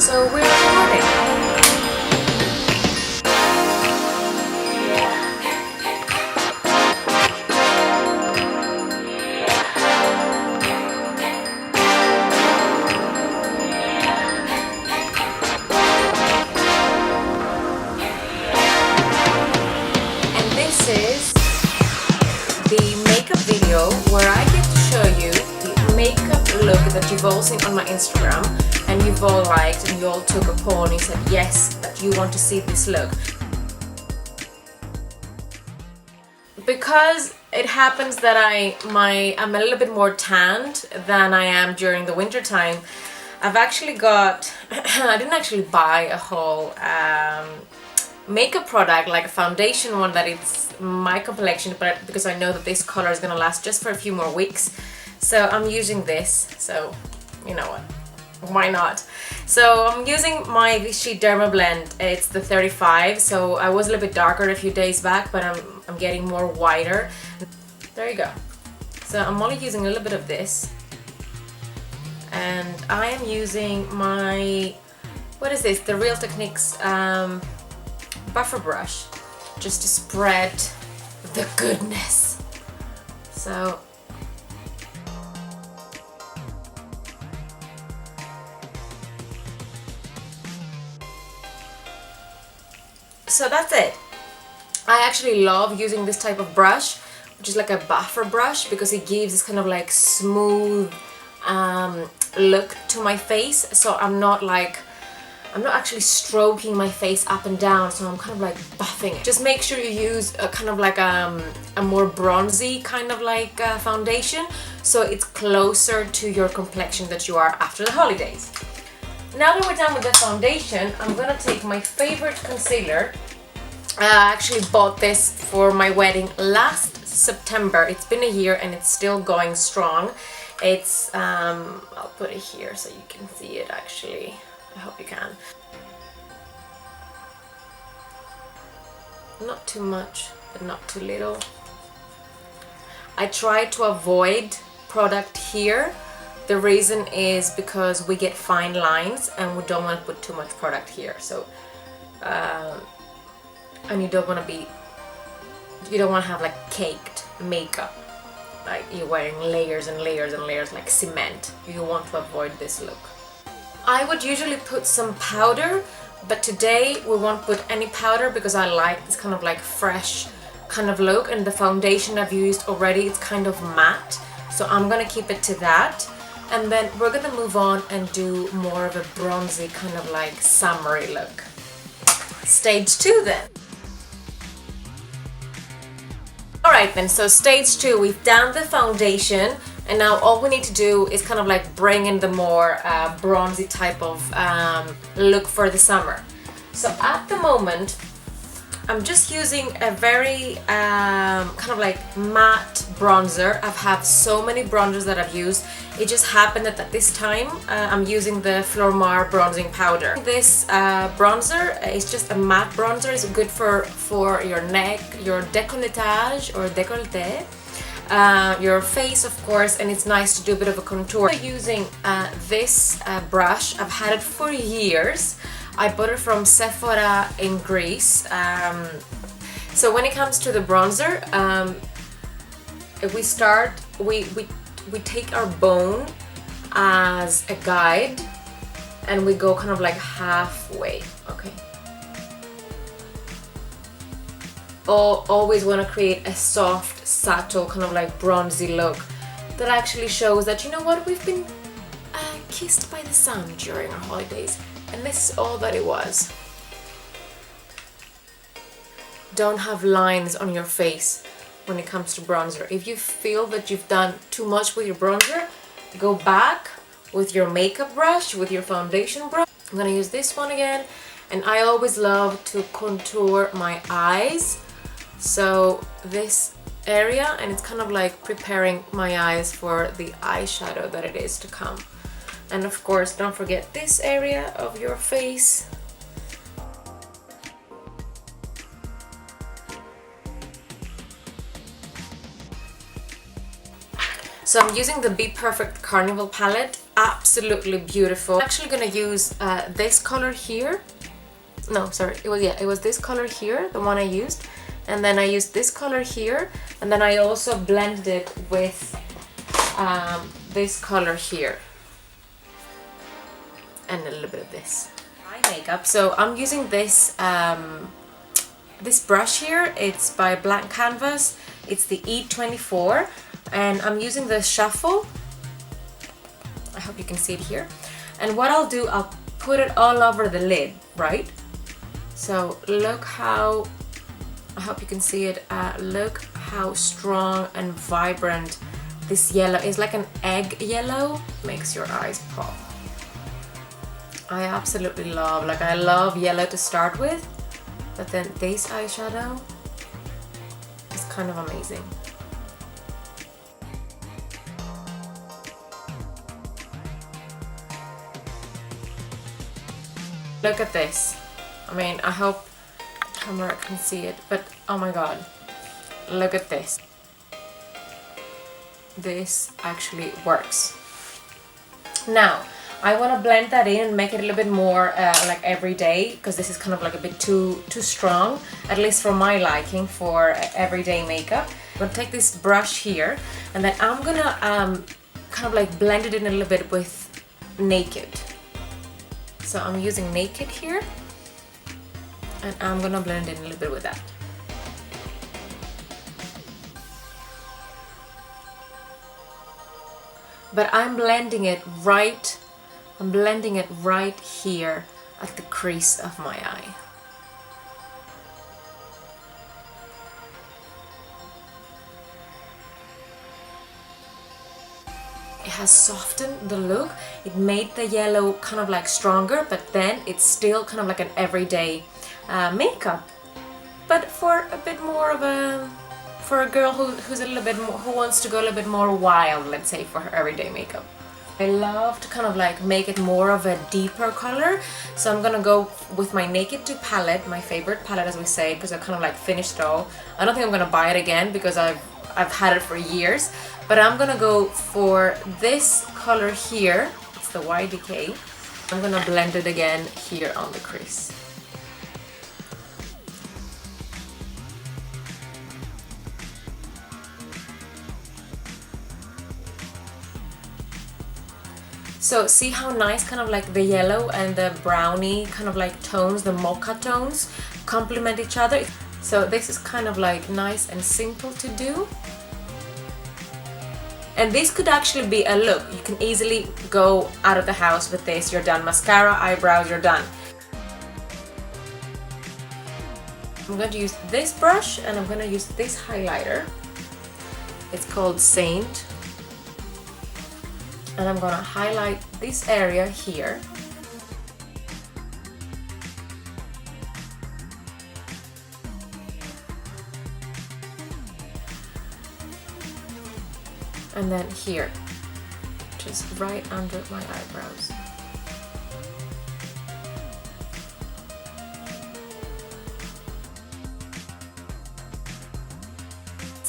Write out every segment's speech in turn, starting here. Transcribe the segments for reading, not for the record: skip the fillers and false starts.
So we're recording. And this is the makeup video where I get to show you the makeup look that you've all seen on my Instagram and you've all liked and you all took a poll and you said yes, that you want to see this look. Because it happens that I'm a little bit more tanned than I am during the winter time, I've actually got, I didn't actually buy a whole makeup product, like a foundation one that it's my complexion, but because I know that this color is gonna last just for a few more weeks, so I'm using this. So you know what, why not? So I'm using my VICHY Dermablen. It's the 35, so I was a little bit darker a few days back, but I'm getting more whiter. There you go. So I'm only using a little bit of this, and I am using my, what is this, the Real Techniques buffer brush, just to spread the goodness. So that's it. I actually love using this type of brush, which is like a buffer brush, because it gives this kind of like smooth look to my face. So I'm not actually stroking my face up and down, so I'm kind of like buffing it. Just make sure you use a kind of like a more bronzy kind of like foundation, so it's closer to your complexion that you are after the holidays. Now that we're done with the foundation, I'm gonna take my favorite concealer. I actually bought this for my wedding last September. It's been a year and it's still going strong. It's, I'll put it here so you can see it actually. I hope you can. Not too much, but not too little. I try to avoid product here. The reason is because we get fine lines and we don't want to put too much product here. So, and you don't want to have like caked makeup, like you're wearing layers and layers and layers like cement. You want to avoid this look. I would usually put some powder, but today we won't put any powder because I like this kind of like fresh kind of look, and the foundation I've used already, it's kind of matte, so I'm gonna keep it to that. And then we're gonna move on and do more of a bronzy kind of like summery look. Stage 2 then. Alright then, so stage 2, we've done the foundation, and now all we need to do is kind of like bring in the more bronzy type of look for the summer. So at the moment, I'm just using a very kind of like matte bronzer. I've had so many bronzers that I've used. It just happened that at this time I'm using the Flormar bronzing powder. This bronzer is just a matte bronzer. It's good for your neck, your décolletage or décolleté, your face of course, and it's nice to do a bit of a contour. I'm using this brush. I've had it for years. I bought it from Sephora in Greece. So when it comes to the bronzer, we take our bone as a guide and we go kind of like halfway, okay? Always want to create a soft, subtle, kind of like bronzy look that actually shows that, you know what, we've been kissed by the sun during our holidays. And this is all that it was. Don't have lines on your face when it comes to bronzer. If you feel that you've done too much with your bronzer, go back with your makeup brush, with your foundation brush. I'm gonna use this one again, and I always love to contour my eyes. So this area, and it's kind of like preparing my eyes for the eyeshadow that it is to come. And of course, don't forget this area of your face. So I'm using the B Perfect Carnival palette. absolutely beautiful. I'm actually gonna use this color here. No, sorry, it was this color here, the one I used, and then I used this color here, and then I also blended it with this color here, and a little bit of this eye makeup. So I'm using this this brush here. It's by Blank Canvas. It's the E24, and I'm using the shuffle. I hope you can see it here. And what I'll do, I'll put it all over the lid, right? So look how, I hope you can see it, look how strong and vibrant this yellow is. Like an egg yellow, makes your eyes pop. I absolutely love, like I love yellow to start with, but then this eyeshadow is kind of amazing. Look at this. I mean, I hope the camera can see it, but oh my god, look at this. This actually works. Now, I want to blend that in and make it a little bit more like everyday, because this is kind of like a bit too strong, at least for my liking, for everyday makeup. I'm going to take this brush here, and then I'm going to kind of like blend it in a little bit with Naked. So I'm using Naked here, and I'm gonna blend in a little bit with that. But I'm blending it right here at the crease of my eye. It has softened the look. It made the yellow kind of like stronger, but then it's still kind of like an everyday makeup. But for a bit more of a, for a girl who's a little bit more, who wants to go a little bit more wild, let's say, for her everyday makeup. I love to kind of like make it more of a deeper color, so I'm gonna go with my Naked 2 palette, my favorite palette, as we say, because I kind of like finished it all. I don't think I'm gonna buy it again because I've had it for years, but I'm gonna go for this color here. It's the YDK. I'm gonna blend it again here on the crease. So see how nice kind of like the yellow and the brownie kind of like tones, the mocha tones, complement each other. So this is kind of like nice and simple to do. And this could actually be a look. You can easily go out of the house with this. You're done. Mascara, eyebrows, you're done. I'm going to use this brush, and I'm going to use this highlighter. It's called Saint. And I'm going to highlight this area here. And then here, just right under my eyebrows.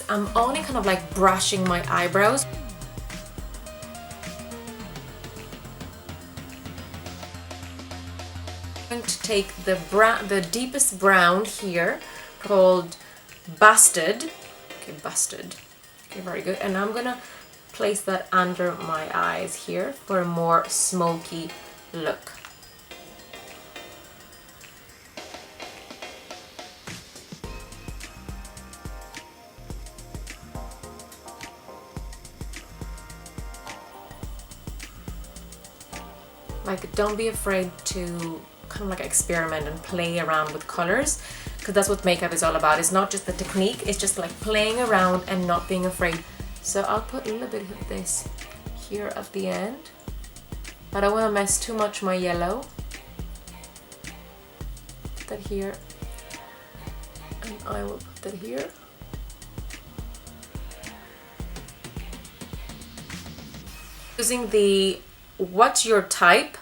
I'm only kind of like brushing my eyebrows. I'm going to take the deepest brown here, called Busted. Okay, Busted. Okay, very good. And I'm gonna place that under my eyes here for a more smoky look. Like, don't be afraid to kind of like experiment and play around with colors, because that's what makeup is all about. It's not just the technique, it's just like playing around and not being afraid. So I'll put a little bit of this here at the end. I don't want to mess too much my yellow. Put that here. And I will put that here. Using the What's Your Type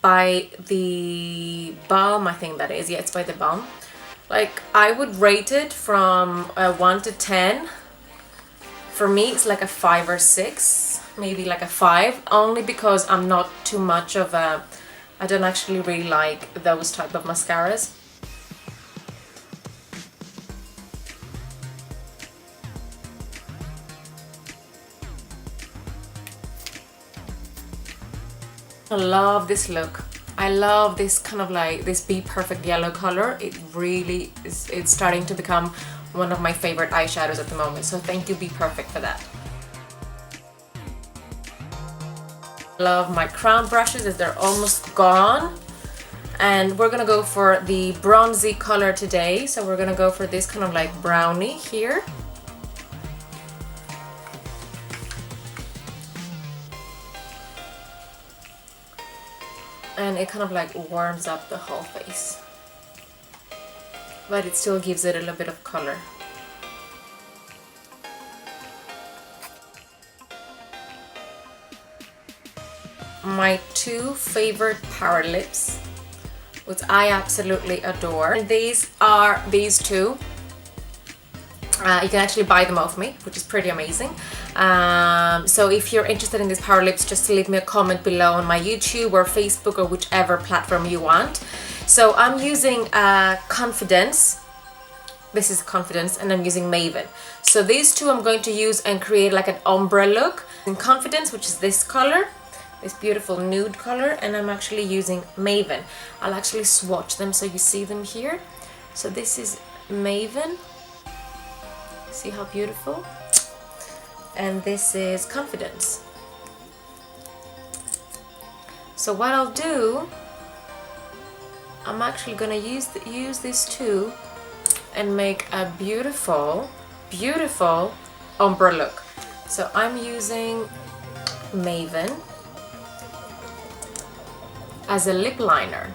by the Balm, I think that is. Yeah, it's by the Balm. Like, I would rate it from 1 to 10. For me, it's like a 5 or 6. maybe like a 5, only because I'm not too much of a, I don't actually really like those type of mascaras. I love this look. I love this kind of like this B Perfect yellow color. It really is, it's starting to become one of my favorite eyeshadows at the moment. So thank you, B Perfect, for that. Love my crown brushes as they're almost gone. And we're gonna go for the bronzy color today. So we're gonna go for this kind of like brownie here. And it kind of like warms up the whole face, but it still gives it a little bit of color. My 2 favorite Powerlips, which I absolutely adore. And these are these 2. You can actually buy them off me, which is pretty amazing. So if you're interested in these Powerlips, just leave me a comment below on my YouTube or Facebook or whichever platform you want. So I'm using Confidence. This is Confidence, and I'm using Maven. So these 2 I'm going to use and create like an ombre look. In Confidence, which is this color, this beautiful nude color, and I'm actually using Maven. I'll actually swatch them so you see them here. So this is Maven. See how beautiful? And this is Confidence. So what I'll do, I'm actually gonna use these 2 and make a beautiful, beautiful ombre look. So I'm using Maven as a lip liner.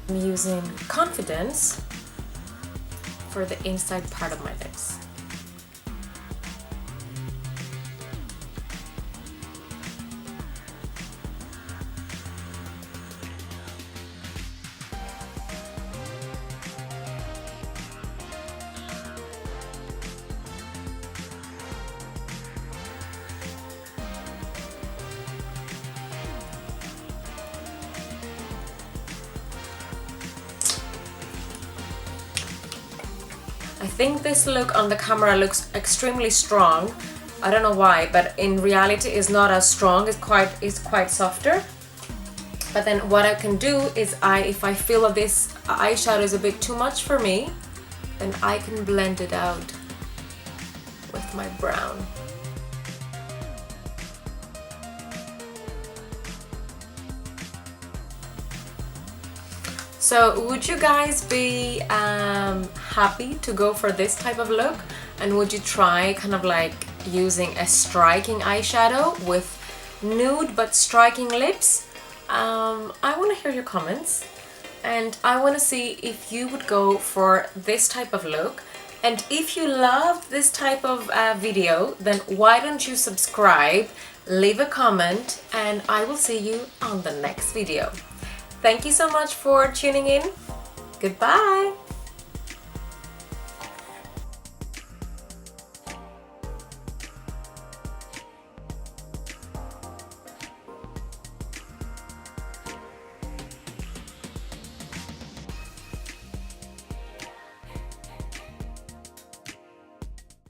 I'm using Confidence for the inside part of my lips. I think this look on the camera looks extremely strong. I don't know why, but in reality it's not as strong. It's quite softer. But then what I can do is if I feel that this eyeshadow is a bit too much for me, then I can blend it out with my brown. So would you guys be happy to go for this type of look? And would you try kind of like using a striking eyeshadow with nude but striking lips? I want to hear your comments, and I want to see if you would go for this type of look. And if you love this type of video, then why don't you subscribe, leave a comment, and I will see you on the next video. Thank you so much for tuning in. Goodbye!